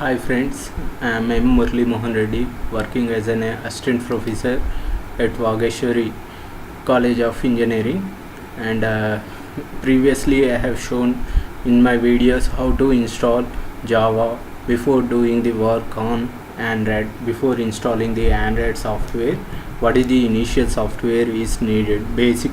Hi friends, I'm Murali Mohan Reddy, working as an assistant professor at Vaageswari College of Engineering, and previously I have shown in my videos how to install Java before doing the work on Android. Before installing the Android software, what is the initial software is needed, basic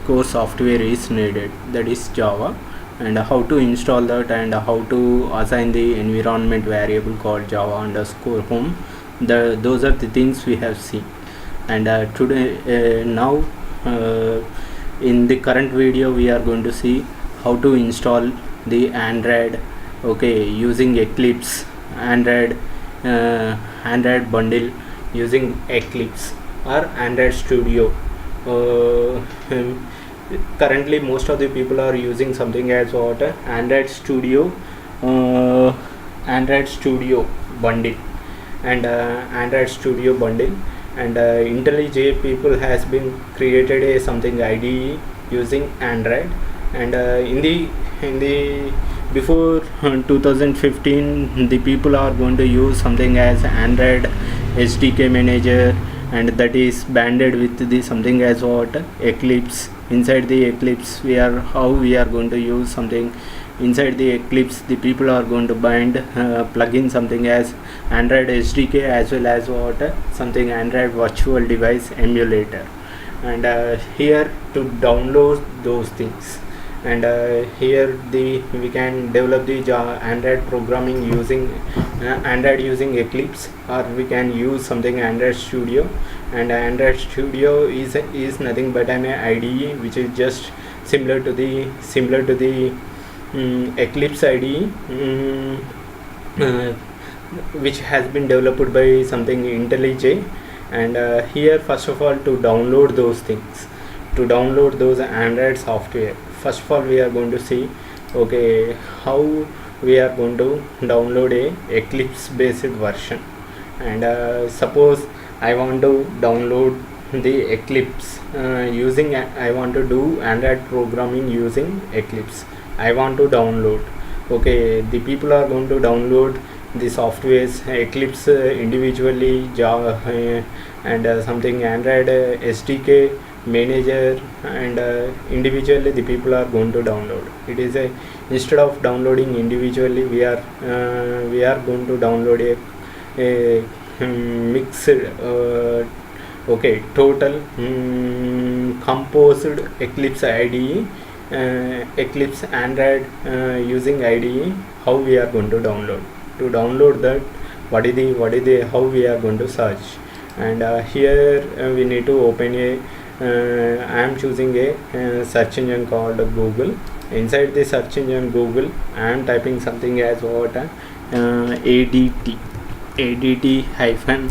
core software is needed, that is Java, and how to install that and how to assign the environment variable called java underscore home. Those are the things we have seen, and today now in the current video we are going to see how to install the Android using Eclipse, Android bundle using Eclipse or Android Studio. Currently most of the people are using something as what Android Studio bundle and Android Studio bundle, and IntelliJ people has been created a something IDE using Android, and in the before 2015 the people are going to use something as Android SDK manager, and that is banded with the something as what Eclipse. Inside the Eclipse we are going to use something. Inside the Eclipse the people are going to bind plug in something as Android SDK as well as what something Android virtual device emulator, and here to download those things, and here we can develop the Android programming using Android using Eclipse, or we can use something Android Studio. And Android Studio is nothing but an IDE which is just similar to the Eclipse IDE, which has been developed by something IntelliJ. And here first of all, to download those things, to download those Android software, first of all we are going to see how we are going to download a Eclipse based version. And suppose I want to download the Eclipse I want to do Android programming using Eclipse. I want to download. The people are going to download the softwares Eclipse individually, Java and something Android SDK manager, and individually the people are going to download. It is instead of downloading individually, we are going to download a mixed total composed Eclipse IDE, Eclipse Android using IDE. How we are going to download? To download that, what is the how we are going to search? And here we need to open I am choosing a search engine called Google. Inside the search engine Google, I am typing something as what ADT hyphen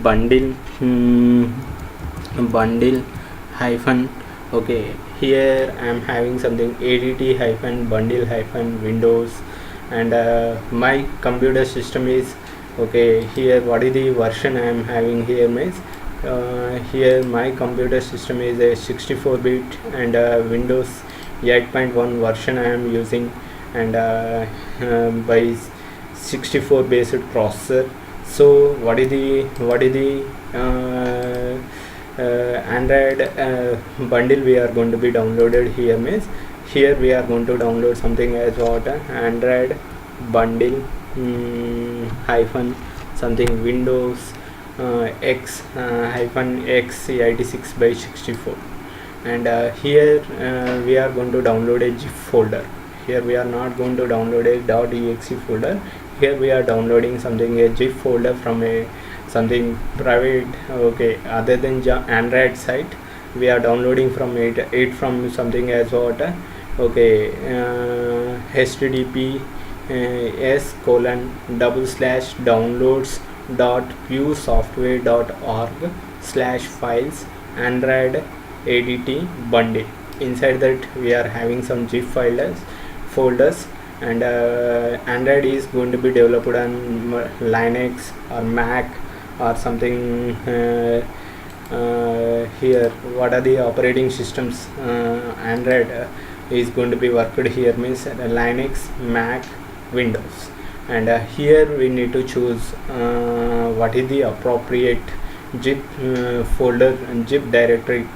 bundle hyphen. Here I am having something ADT hyphen bundle hyphen Windows, and my computer system is here. What is the version I am having here means here my computer system is a 64-bit and Windows 8.1 version I am using, and by 64 based processor. So what is the Android bundle we are going to be downloaded here means here we are going to download something as what Android bundle hyphen something Windows X hyphen x86 by 64, and here we are going to download a zip folder. Here we are not going to download a .exe folder. Here we are downloading something a zip folder from a something private other than Android site. We are downloading from it from something as what http s:/downloads.puresoftware.org/files Android ADT bundle. Inside that we are having some zip folders, and Android is going to be developed on Linux or Mac or something. Here what are the operating systems Android is going to be worked here means Linux, Mac, Windows. and here we need to choose what is the appropriate zip folder and zip directory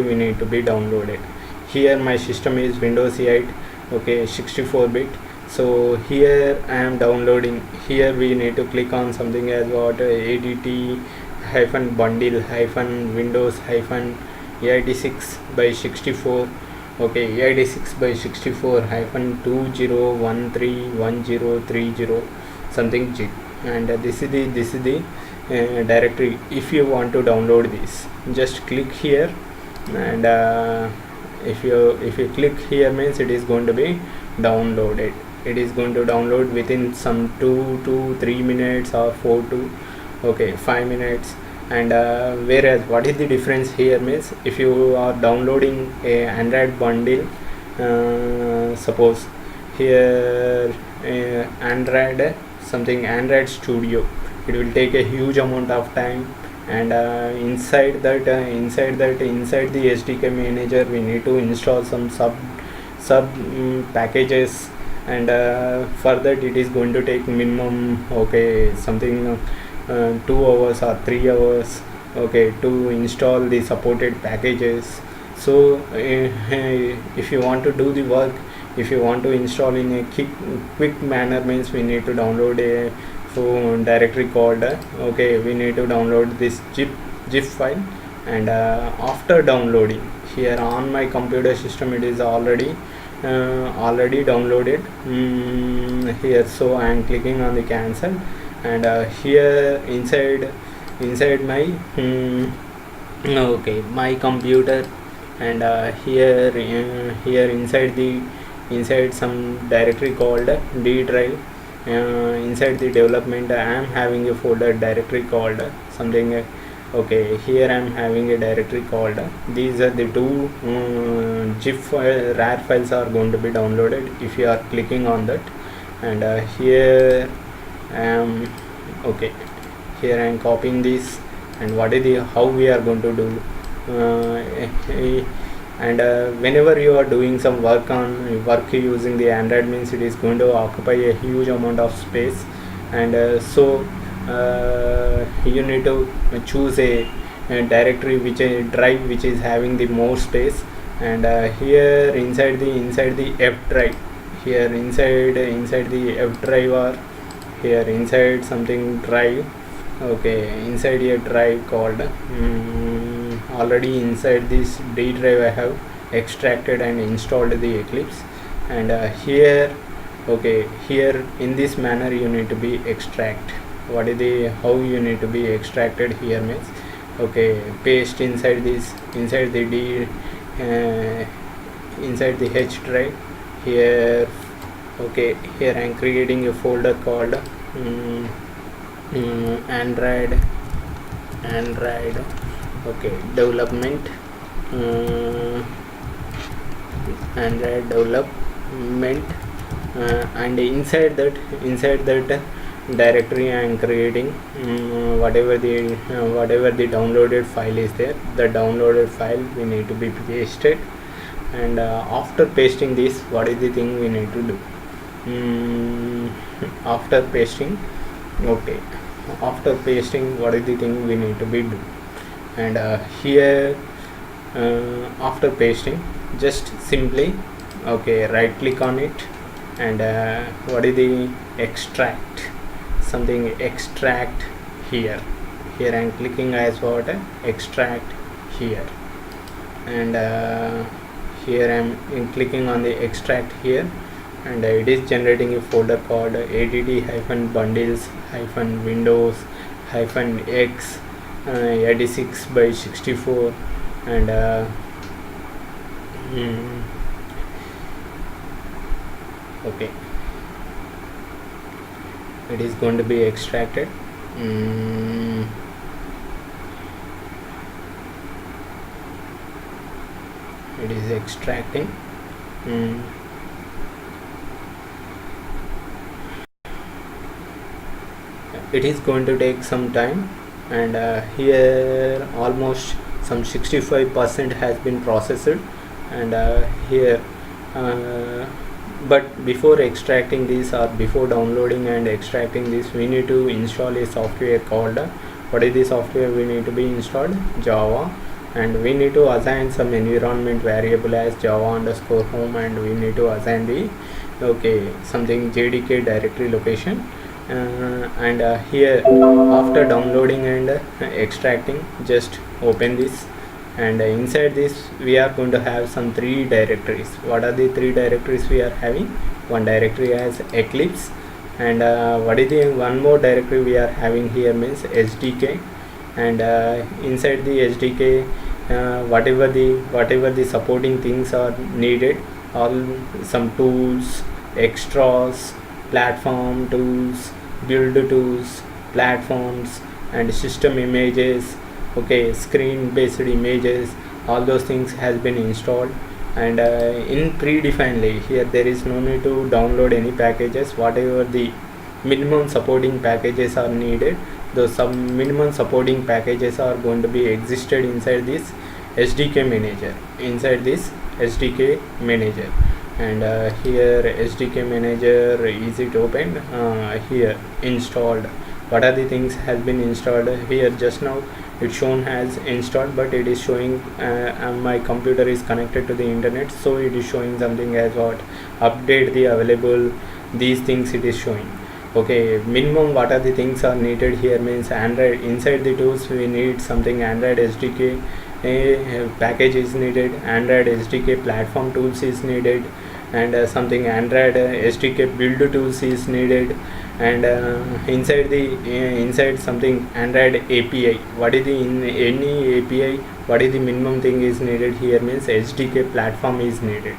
we need to be downloaded. Here my system is Windows 8, okay, 64-bit. So here I am downloading. Here we need to click on something as what ADT hyphen bundle hyphen Windows hyphen 86 by 64, okay, 86 by 64 hyphen 20131030 something zip, and this is the directory. If you want to download this, just click here, and if you click here means it is going to be downloaded. It is going to download within some 2 to 3 minutes or 4 to 5 minutes. And whereas what is the difference here means, if you are downloading a Android bundle, suppose here Android Studio, it will take a huge amount of time, and inside the SDK manager we need to install some sub packages, and for that it is going to take minimum something 2 hours or 3 hours to install the supported packages. So if you want to do the work, if you want to install in a quick manner means, we need to download a directory called we need to download this zip file, and after downloading, here on my computer system it is already downloaded here. So I am clicking on the cancel, and here inside my my computer, and here inside some directory called D drive. Inside the development I am having a folder directory called something here I am having a directory called, these are the two zip rar files are going to be downloaded if you are clicking on that. And here I am here I am copying this, and what is how we are going to do, and whenever you are doing some work using the Android means, it is going to occupy a huge amount of space, and so you need to choose a directory drive which is having the more space. And here inside the F drive, here inside the F drive, or here inside something drive, inside a drive called already inside this D drive I have extracted and installed the Eclipse. And here in this manner you need to be extract. What is how you need to be extracted here means, paste inside the D inside the H drive. Here here I am creating a folder called Android development, Android development, and inside that directory I am creating whatever the downloaded file is there. The downloaded file we need to be pasted, and after pasting this, what is the thing we need to do? After pasting, what is the thing we need to be do? And here after pasting, just simply right click on it, and what is the extract, something extract here I am clicking as what extract here, and here I am clicking on the extract here, and it is generating a folder called add-bundles-windows -x 86 by 64, and it is going to be extracted. It is extracting. It is going to take some time, and here almost some 65% has been processed, and here but before extracting this, or before downloading and extracting this, we need to install a software called what is the software we need to be installed? Java. And we need to assign some environment variable as java_home, and we need to assign the something jdk directory location. And here, after downloading and extracting, just open this, and inside this we are going to have some 3 directories. What are the 3 directories we are having? One directory as Eclipse, and what is the one more directory we are having here means SDK. And inside the SDK, whatever the supporting things are needed, all some tools, extras, platform tools, build tools, platforms, and system images, screen based images, all those things has been installed. And in predefinedly, here there is no need to download any packages. Whatever the minimum supporting packages are needed, those some minimum supporting packages are going to be existed inside this SDK manager. And here SDK manager, is it opened? Here installed. What are the things has been installed here? Just now it's shown as installed, but it is showing my computer is connected to the internet, so it is showing something as what update the available, these things it is showing. Minimum what are the things are needed here means Android. Inside the tools we need something Android SDK package is needed, Android SDK platform tools is needed, and something Android SDK build tools is needed. And inside something Android API, what is the in any API, what is the minimum thing is needed here means SDK platform is needed.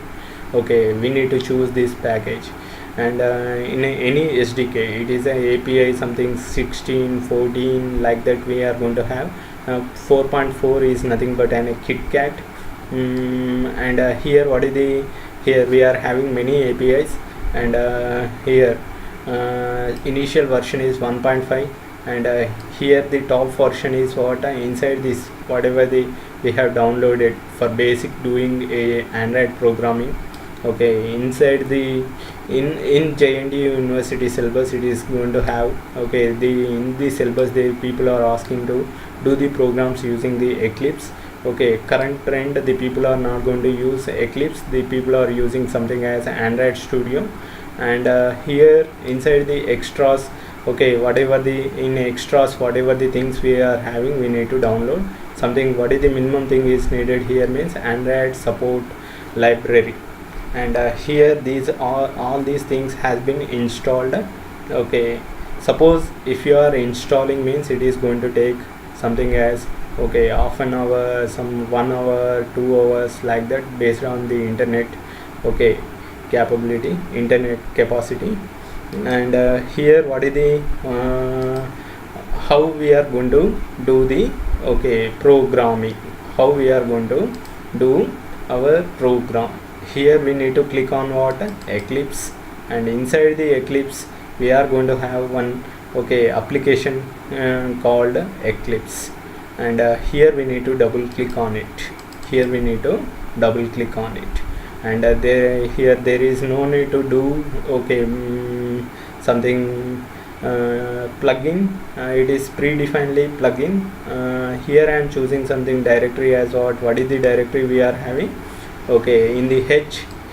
We need to choose this package. And in any SDK, it is a API something 16, 14 like that we are going to have. 4.4 is nothing but a KitKat. And here what is the, here we are having many APIs, and here initial version is 1.5, and here the top version is what inside this whatever we have downloaded for basic doing a Android programming. Inside the in JND University syllabus it is going to have in the syllabus the people are asking to do the programs using the Eclipse. Current trend, the people are not going to use Eclipse, the people are using something as Android Studio. And here inside the extras, whatever the in extras, whatever the things we are having, we need to download something. What is the minimum thing is needed here means Android support library. And here these all these things has been installed. Suppose if you are installing means it is going to take something as half an hour, some 1 hour, 2 hours like that, based on the internet capability, internet capacity. And here what is the how we are going to do the programming, how we are going to do our program. Here we need to click on what? Eclipse. And inside the Eclipse we are going to have one application called Eclipse. And here we need to double click on it. And here there is no need to do something plugin. It is predefinedly plugin. Here I am choosing something directory as what is the directory we are having. In the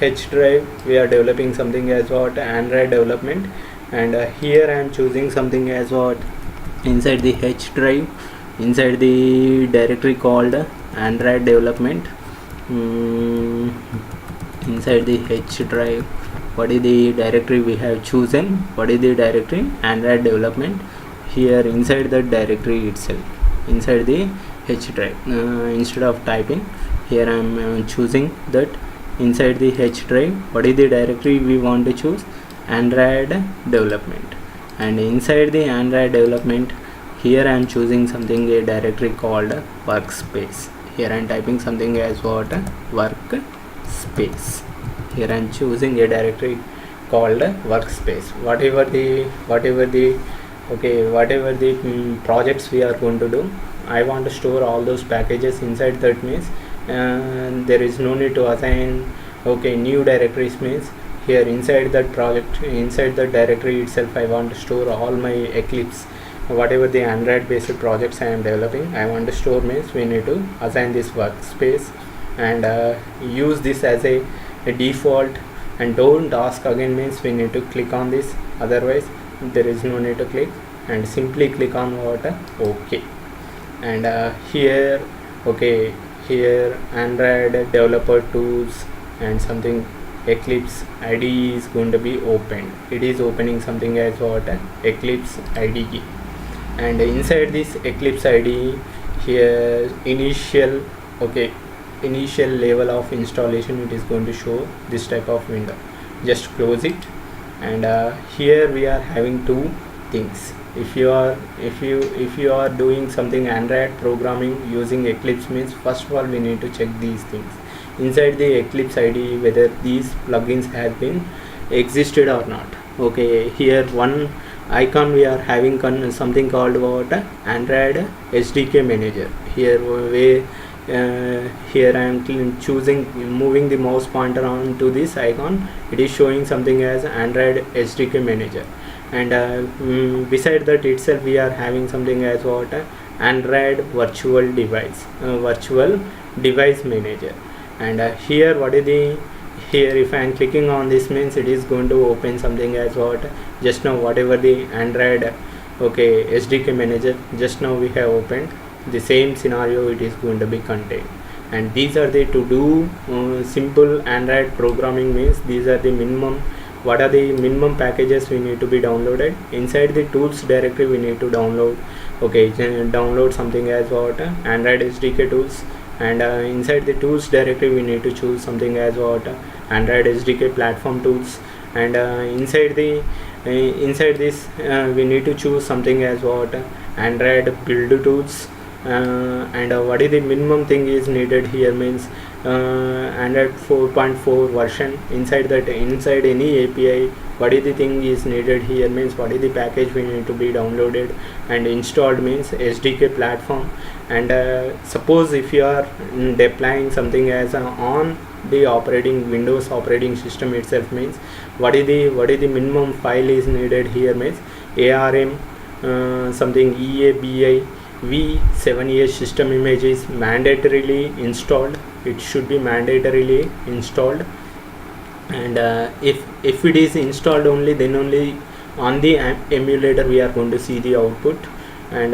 H drive we are developing something as what? Android development. And here I am choosing something as what? Inside the H drive, inside the directory called Android development. Inside the H drive, what is the directory we have chosen? What is the directory? Android development. Here inside the directory itself, inside the H drive, instead of typing, here I am choosing that inside the H drive, what is the directory we want to choose? Android development. And inside the Android development, here I am choosing something, a directory called workspace. Here I am typing something as what? Workspace. Here I am choosing a directory called workspace. Whatever the projects we are going to do, I want to store all those packages inside that means there is no need to assign new directories means here inside that project, inside the directory itself, I want to store all my Eclipse, whatever the Android based projects I am developing. I want to store means we need to assign this workspace and use this as a default, and don't ask again means we need to click on this, otherwise there is no need to click, and simply click on what OK. And here okay, here Android developer tools and something Eclipse IDE is going to be opened. It is opening something as what Eclipse IDE, and inside this Eclipse IDE, here initial level of installation, it is going to show this type of window. Just close it, and here we are having two things. If you are doing something Android programming using Eclipse means, first of all we need to check these things inside the Eclipse IDE, whether these plugins have been existed or not. Okay, here one icon we are having something called what Android SDK manager. Here here I am choosing, moving the mouse pointer on to this icon, it is showing something as Android SDK manager, and beside that itself we are having something as what Android virtual device manager. And here what is the, here if I am clicking on this means it is going to open something as what just now, whatever the Android SDK manager just now we have opened, the same scenario it is going to be contained. And these are the to do simple Android programming means, these are the minimum, what are the minimum packages we need to be downloaded. Inside the tools directory we need to download download something as what Android SDK tools, and inside the tools directory we need to choose something as what Android SDK platform tools, and inside this we need to choose something as what Android build tools, and what is the minimum thing is needed here means Android 4.4 version. Inside any API, what is the thing is needed here means, what is the package we need to be downloaded and installed means SDK platform. And suppose if you are deploying something as on the Windows operating system itself means, what is the minimum file is needed here means ARM something EABI v7 system image is mandatorily installed. It should be mandatorily installed, and if it is installed only, then only on the emulator we are going to see the output. And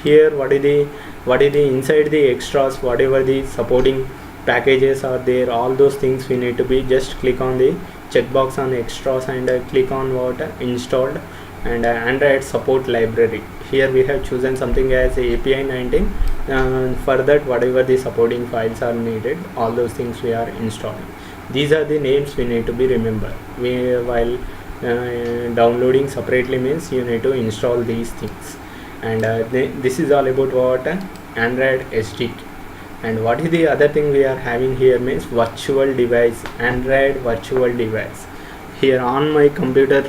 here what is the inside the extras, whatever the supporting packages are there, all those things we need to be just click on the checkbox on extras and click on what installed, and Android support library. Here we have chosen something as API 19. For that, whatever the supporting files are needed, all those things we are installing. These are the names we need to be remember. While downloading separately means you need to install these things. And this is all about what Android SDK. And what is the other thing we are having here means virtual device, Android virtual device. Here on my computer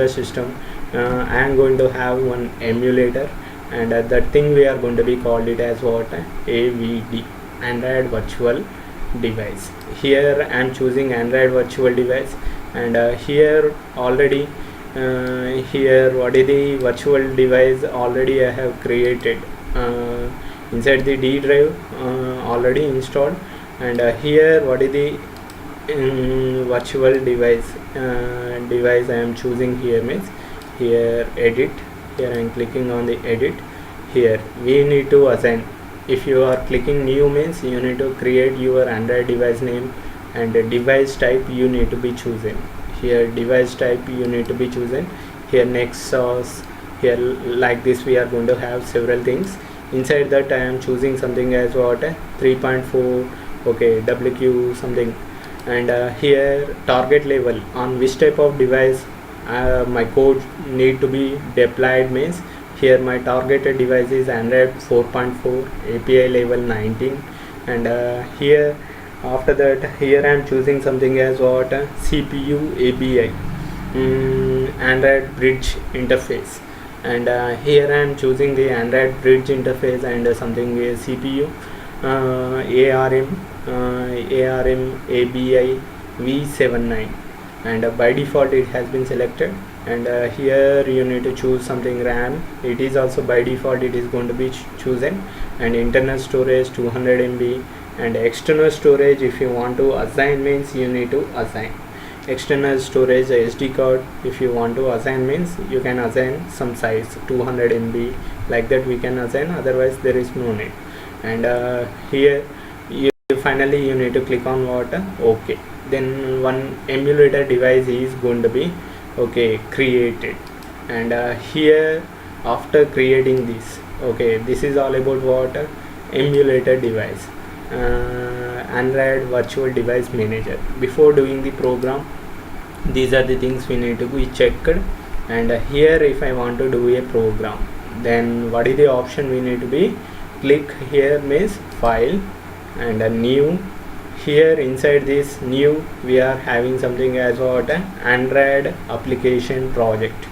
system, I am going to have one emulator, and that thing we are going to be called it as what AVD, Android virtual device. Here I am choosing Android virtual device, and here already here what is the virtual device already I have created inside the D drive already installed. And here what is the virtual device I am choosing here means, here edit, here I am clicking on the edit. Here we need to assign, if you are clicking new means you need to create your Android device name, and device type you need to be chosen. Here device type you need to be chosen. Here next source, here like this we are going to have several things. Inside that I am choosing something as what 3.4 WQ something, and here target level, on which type of device my code need to be deployed means, here my targeted device is Android 4.4 API level 19, and here after that here I am choosing something as what CPU ABI Android bridge interface, and here I am choosing the Android bridge interface and something CPU ARM ABI v79. and by default it has been selected. And here you need to choose something RAM. It is also by default it is going to be chosen. And internal storage 200 MB, and external storage if you want to assign means you need to assign external storage SD card. If you want to assign means you can assign some size 200 MB, like that we can assign, otherwise there is no need. And here you finally you need to click on what, OK. Then one emulator device is going to be created. And here after creating this, this is all about what, emulator device, Android virtual device manager. Before doing the program, these are the things we need to be checked. And here if I want to do a program, then what is the option we need to be click here means file and a new. Here inside this new we are having something as what, Android application project.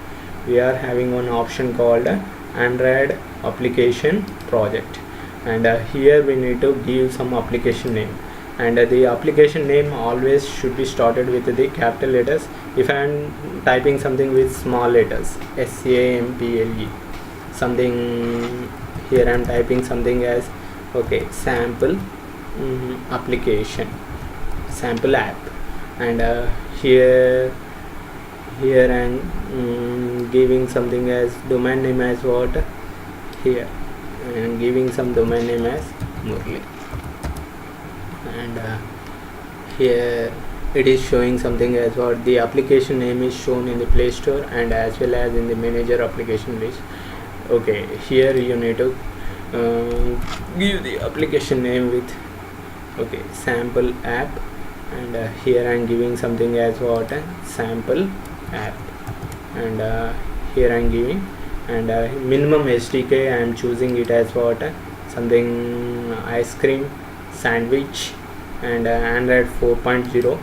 We are having one option called Android application project. And here we need to give some application name, and the application name always should be started with the capital letters. If I am typing something with small letters, SAMPLE something, here I am typing something as sample application, sample app. And here I am giving something as domain name as what, here I am giving some domain name as Murali. And here it is showing something as what, the application name is shown in the Play Store and as well as in the manager application list. Here you need to give the application name with sample app. And here I am giving something as what, sample app. And here I am giving, and minimum SDK I am choosing it as what, something ice cream sandwich, and Android 4.0.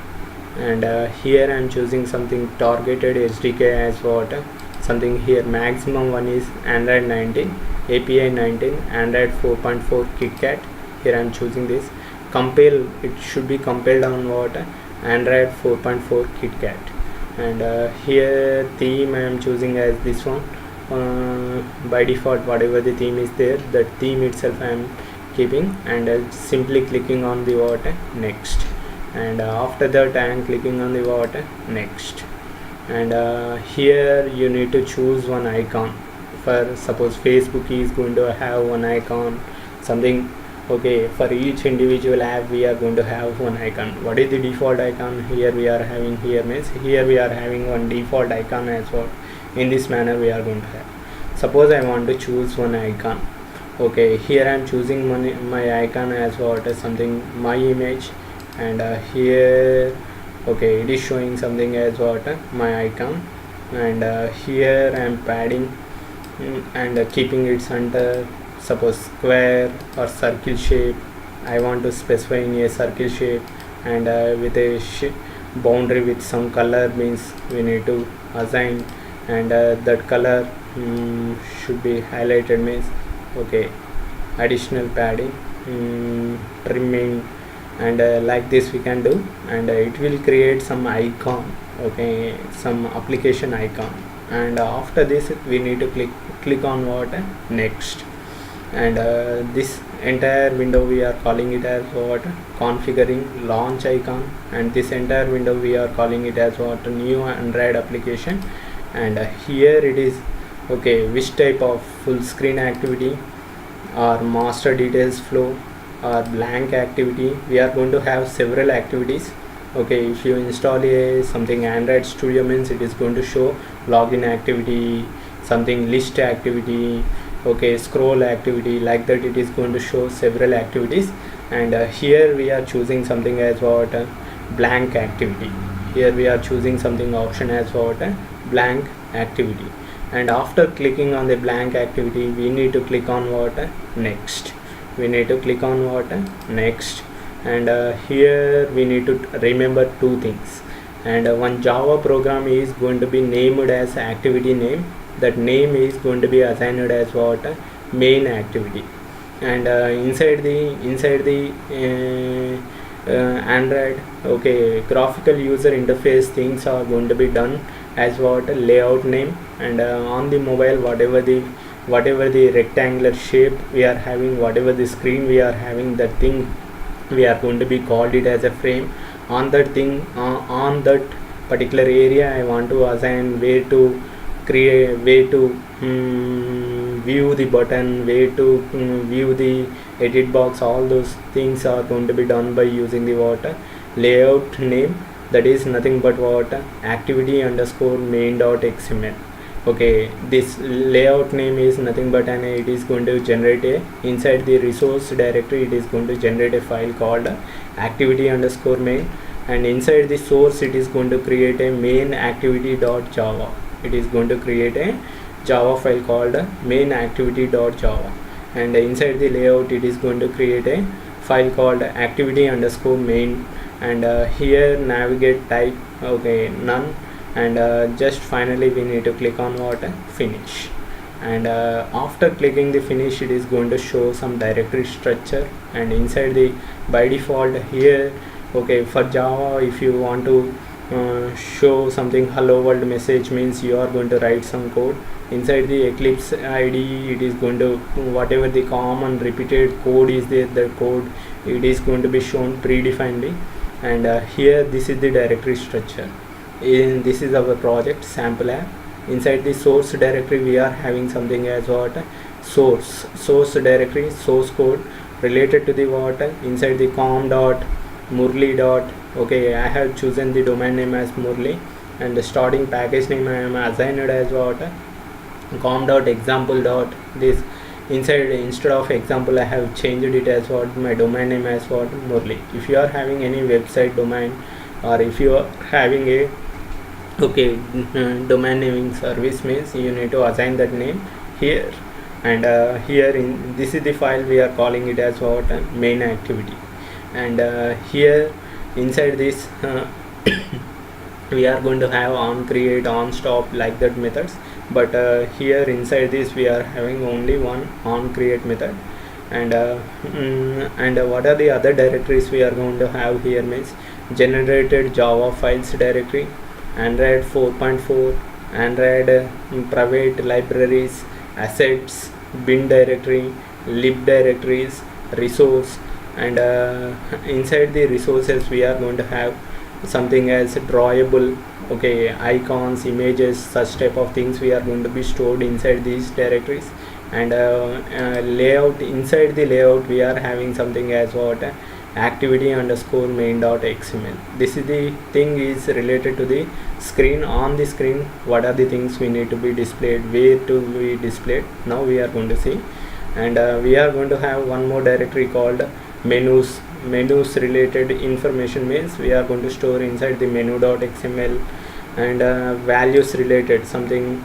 And here I am choosing something targeted SDK as what, something here maximum one is Android 19, API 19, Android 4.4 KitKat. Here I am choosing this. Compile, it should be compiled on what, Android 4.4 KitKat. And here theme I am choosing as this one. By default whatever the theme is there, that theme itself I am keeping, and simply clicking on the what, next. And after that I am clicking on the what, next. And here you need to choose one icon. For suppose Facebook is going to have one icon, something. For each individual app we are going to have one icon. What is the default icon? Here we are having, here means here we are having one default icon as what. In this manner we are going to have. Suppose I want to choose one icon. Here I am choosing my icon as what, something my image. And here it is showing something as what, my icon. And here I am padding and keeping its under, suppose square or circle shape. I want to specify in a circle shape, and with a boundary with some color means we need to assign. And that color should be highlighted means additional padding, trimming, and like this we can do. And it will create some icon, some application icon. And after this we need to click on what, next. And this entire window we are calling it as what, configuring launch icon. And this entire window we are calling it as what, new Android application. And here it is which type of full screen activity or master details flow or blank activity. We are going to have several activities. If you install something Android Studio means it is going to show login activity, something list activity, scroll activity, like that it is going to show several activities. And here we are choosing something as what, blank activity. Here we are choosing something option as what, blank activity. And after clicking on the blank activity we need to click on what, next. We need to click on what, next. And here we need to remember two things. And one Java program is going to be named as activity name. That name is going to be assigned as what, main activity. And inside the Android, okay, graphical user interface things are going to be done as what layout name, and on the mobile whatever the rectangular shape we are having, whatever the screen we are having, that thing we are going to be called it as a frame. On that thing, on that particular area, I want to assign where to create, where to view the button, where to view the edit box. All those things are going to be done by using the what layout name, that is nothing but what activity underscore main dot xml. Okay, this layout name is nothing but it is going to generate a inside the resource directory, it is going to generate a file called activity underscore main, and inside the source it is going to create a main activity.java. It is going to create a Java file called main activity.java, and inside the layout it is going to create a file called activity underscore main, and here navigate type, okay, none, and just finally we need to click on what finish, and after clicking the finish it is going to show some directory structure, and inside the by default here, okay, for Java if you want to show something hello world message means you are going to write some code. Inside the Eclipse IDE it is going to whatever the common repeated code is there, the code it is going to be shown predefinedly, and here this is the directory structure. This is our project sample app. Inside the source directory we are having something as what source directory, source code related to the what inside the com dot Murali dot, okay, I have chosen the domain name as Murali, and the starting package name I am assigned as what com dot example dot this. Inside instead of example I have changed it as what my domain name as what Murali. If you are having any website domain, or if you are having a okay domain naming service means you need to assign that name here, and here in this is the file we are calling it as what main activity, and here inside this we are going to have on create, on stop, like that methods, but here inside this we are having only one on create method, and what are the other directories we are going to have here means generated Java files directory, Android 4.4, Android private libraries, assets, bin directory, lib directories, resource, and inside the resources we are going to have something as drawable, okay, icons, images, such type of things we are going to be stored inside these directories, and layout, inside the layout we are having something as what activity underscore main dot xml. This is the thing is related to the screen. On the screen what are the things we need to be displayed, where to be displayed, now we are going to see, and we are going to have one more directory called menus. Menus related information means we are going to store inside the menu.xml, and values related something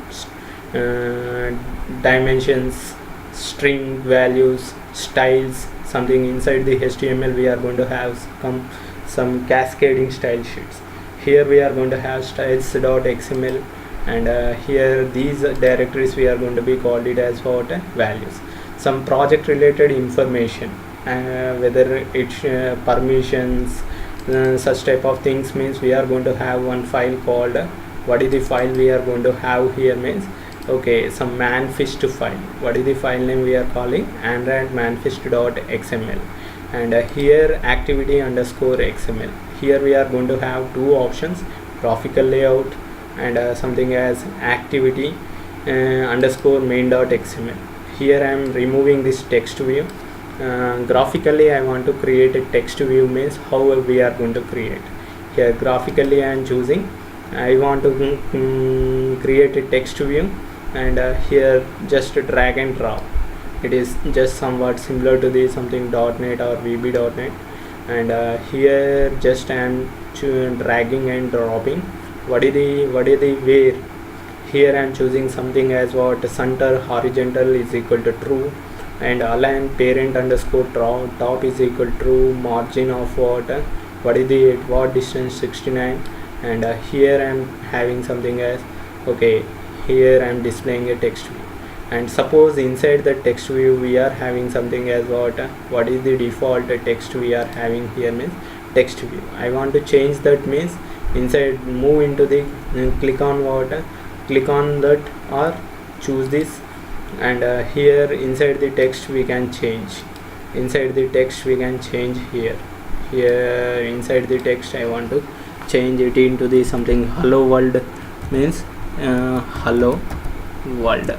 dimensions, string values, styles, something inside the HTML we are going to have some cascading style sheets. Here we are going to have styles.xml, and here these directories we are going to be called it as what values. Some project related information, whether it's permissions, such type of things means we are going to have one file called what is the file we are going to have here means okay, some manifest file. What is the file name we are calling? Android manifest.xml, and here activity underscore xml. Here we are going to have two options, graphical layout and something as activity underscore main.xml. Here I am removing this text view. Graphically I want to create a text view means how we are going to create. Here graphically I am choosing I want to create a text view, and here just drag and drop. It is just somewhat similar to the something .NET or VB.NET, and here just I am dragging and dropping. What is the where? Here I am choosing something as what center horizontal is equal to true, and align parent underscore top is equal to true, margin of what is the what distance 69, and here I am having something as okay, here I am displaying a text view, and suppose inside the text view we are having something as what is the default text we are having here means text view. I want to change that means inside move into the click on what, click on that or choose this, and here inside the text we can change. Inside the text we can change here inside the text I want to change it into the something hello world, means hello world,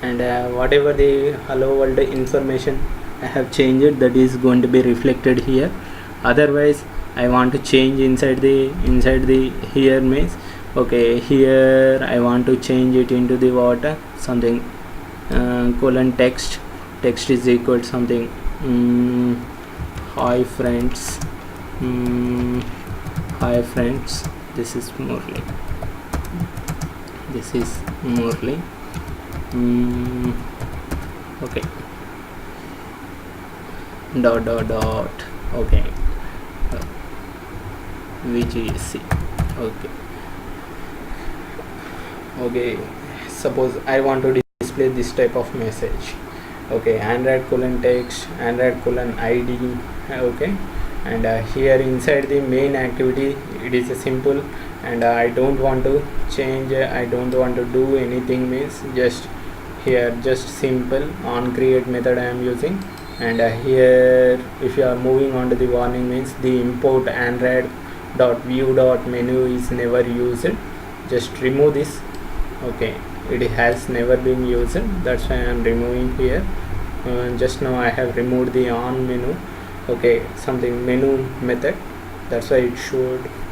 and whatever the hello world information I have changed, that is going to be reflected here. Otherwise I want to change inside the here means okay, here I want to change it into the what, something colon text is equal to something hi friends, this is Murali, okay, dot okay, VGSC, okay, suppose I want to display this type of message, okay, Android colon text, Android colon ID, okay, and here inside the main activity it is a simple, and I don't want to change, I don't want to do anything, means just here just simple on create method I am using, and here if you are moving on to the warning means the import Android dot view dot menu is never used, just remove this, okay, it has never been used, that's why I am removing here. Just now I have removed the on menu, okay, something menu method, that's why it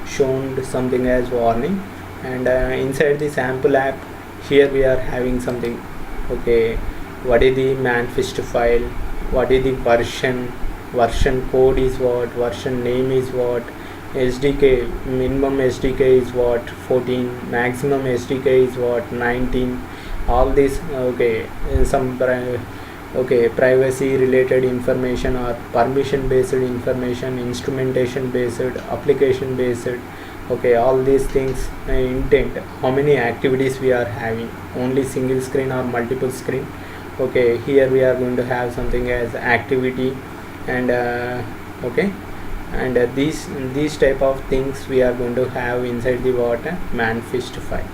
shown something as warning. And inside the sample app here we are having something, okay, what is the manifest file, what is the version code is what, version name is what, SDK minimum SDK is what 14, maximum SDK is what 19, all this, okay, some privacy related information or permission based information, instrumentation based, application based, okay, all these things, intent, how many activities we are having, only single screen or multiple screen, okay, here we are going to have something as activity, and okay, and these type of things we are going to have inside the what, manifest file,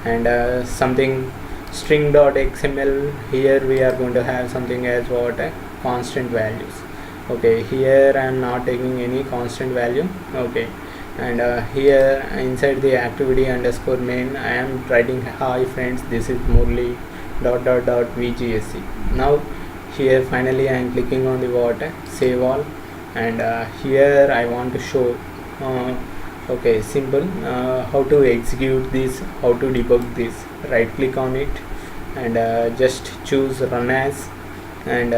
and something string.xml, here we are going to have something as what, constant values, okay, here I am not taking any constant value, okay, and here inside the activity underscore main I am writing hi friends, this is Murali .VGSC. Now here finally I am clicking on the what, save all, and here I want to show okay, simple, how to execute this, how to debug this, right click on it and just choose run as, and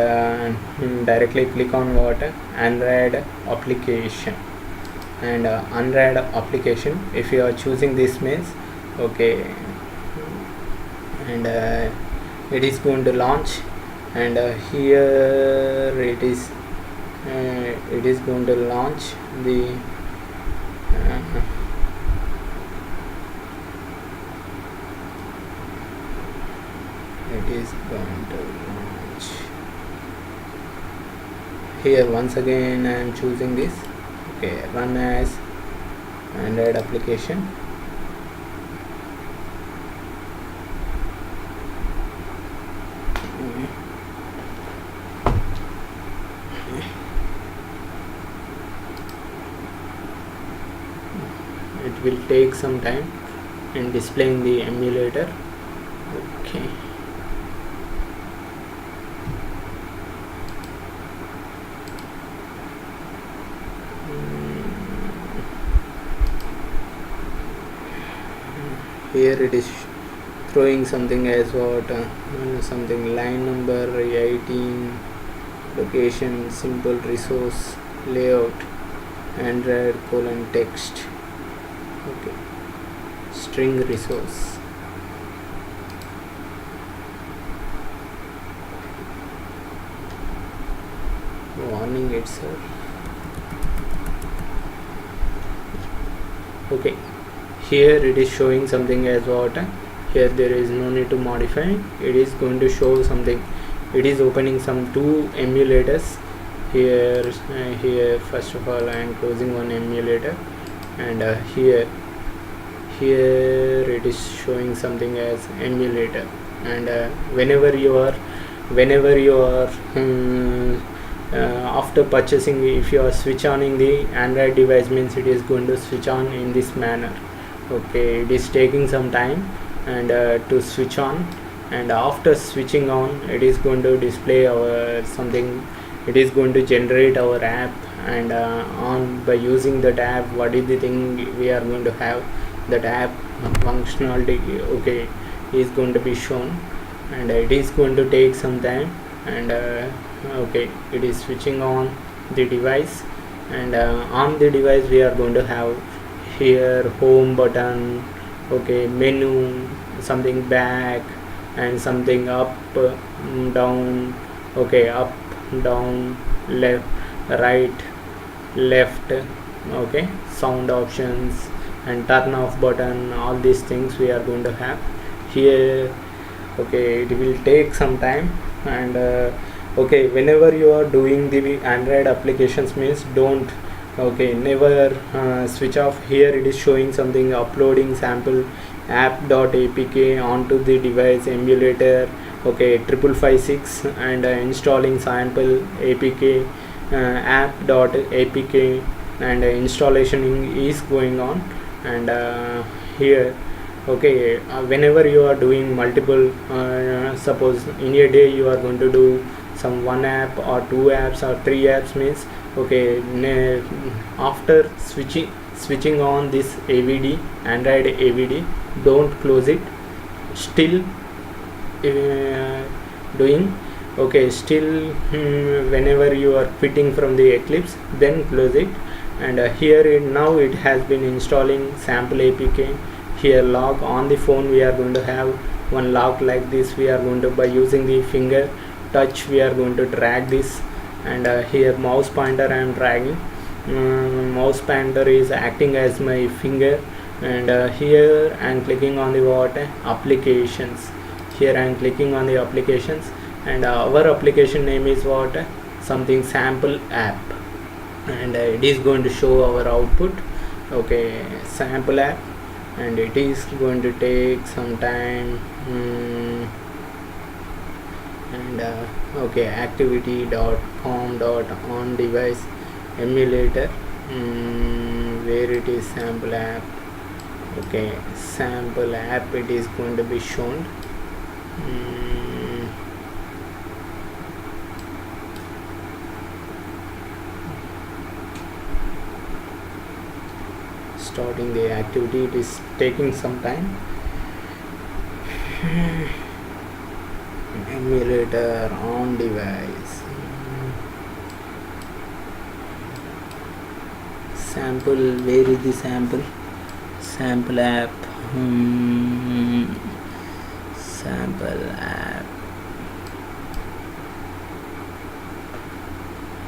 directly click on what, Android application, and Android application if you are choosing this means okay, and it is going to launch, and here it is going to launch the it is going to launch here. Once again I am choosing this, okay, run as Android application, it will take some time in displaying the emulator, okay. Here it is throwing something as what, something line number 18, location, simple resource, layout, Android colon text, okay, string resource, warning itself, okay. Here it is showing something as what, here there is no need to modify, it is going to show something, it is opening some two emulators, here first of all I am closing one emulator, and here it is showing something as emulator. And whenever you are after purchasing, if you are switch on in the Android device, means it is going to switch on in this manner. Okay, it is taking some time and to switch on, and after switching on it is going to display our something, it is going to generate our app, and on by using that app, what is the thing we are going to have, that app functionality, okay, is going to be shown, and it is going to take some time. And okay, it is switching on the device, and on the device we are going to have here home button, okay, menu, something back, and something up, down, okay, up, down, left, right, left, okay, sound options, and turn off button. All these things we are going to have here. Okay, it will take some time. And okay, whenever you are doing the Android applications, means don't, okay, never switch off. Here it is showing something, uploading sample app.apk onto the device emulator, okay, 5556, and installing sample apk app.apk, and installation is going on. And here, okay, whenever you are doing multiple, suppose in a day you are going to do some one app or two apps or three apps, means okay, after switching on this AVD, Android AVD, don't close it, still doing, okay, still whenever you are quitting from the Eclipse, then close it. And here now it has been installing sample apk. Here log on the phone, we are going to have one log like this. We are going to, by using the finger touch, we are going to drag this. And here mouse pointer I am dragging, mouse pointer is acting as my finger. And here I am clicking on the what, applications. Here I am clicking on the applications, and our application name is what, something sample app, and it is going to show our output, okay, sample app. And it is going to take some time. And okay, activity.com.on device emulator, where it is sample app, okay, sample app, it is going to be shown. Starting the activity, it is taking some time. Emulator on device, sample, where is the sample app, sample app,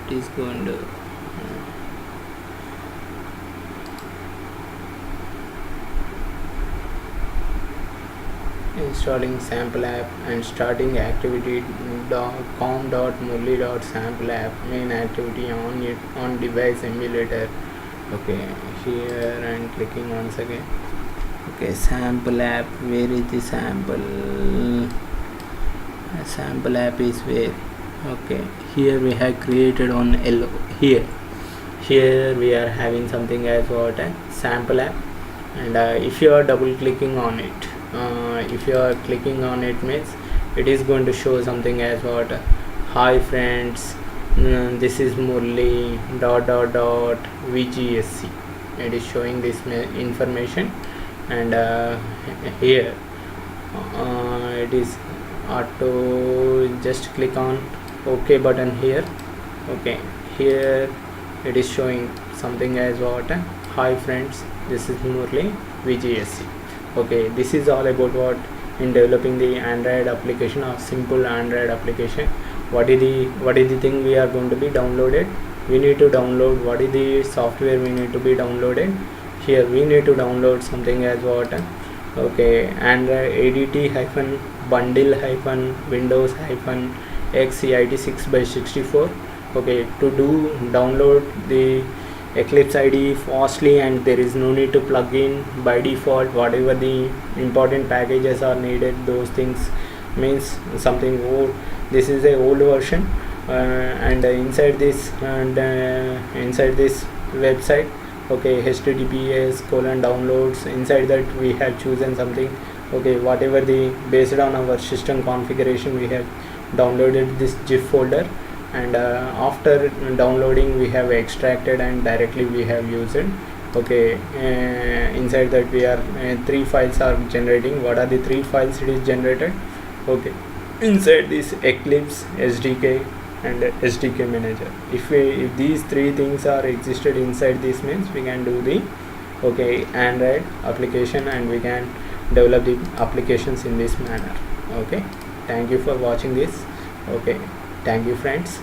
it is going to installing sample app, and starting activity.com.murali.sample app, main activity on it, on device emulator. Okay, here I am clicking once again. Okay, sample app, where is the sample app is where, okay, here we have created on L. Here we are having something as what, sample app. And if you are double clicking on it, if you are clicking on it, means it is going to show something as what, hi friends, this is Murali ... VGSC. It is showing this information. And here it is auto, just click on OK button here. Okay, here it is showing something as what, hi friends, this is Murali, VGSC. Okay, this is all about what, in developing the Android application, or simple Android application. What is the thing we are going to be downloaded? We need to download, what is the software we need to be downloaded? Here we need to download something as what, okay, Android ADT-bundle-Windows-x 6x64, Okay, to do download the Eclipse IDE fastly, and there is no need to plug in by default. Whatever the important packages are needed, those things means something old. This is a old version, and inside this website, okay, https colon downloads, inside that we have chosen something. Okay, whatever the based on our system configuration, we have downloaded this zip folder, and after downloading we have extracted and directly we have used it. Okay, inside that we are three files are generating. What are the three files it is generated? Okay, inside this Eclipse SDK and SDK manager, if these three things are existed inside this, means we can do the okay Android application, and we can develop the applications in this manner. Okay, thank you for watching this. Okay, thank you friends.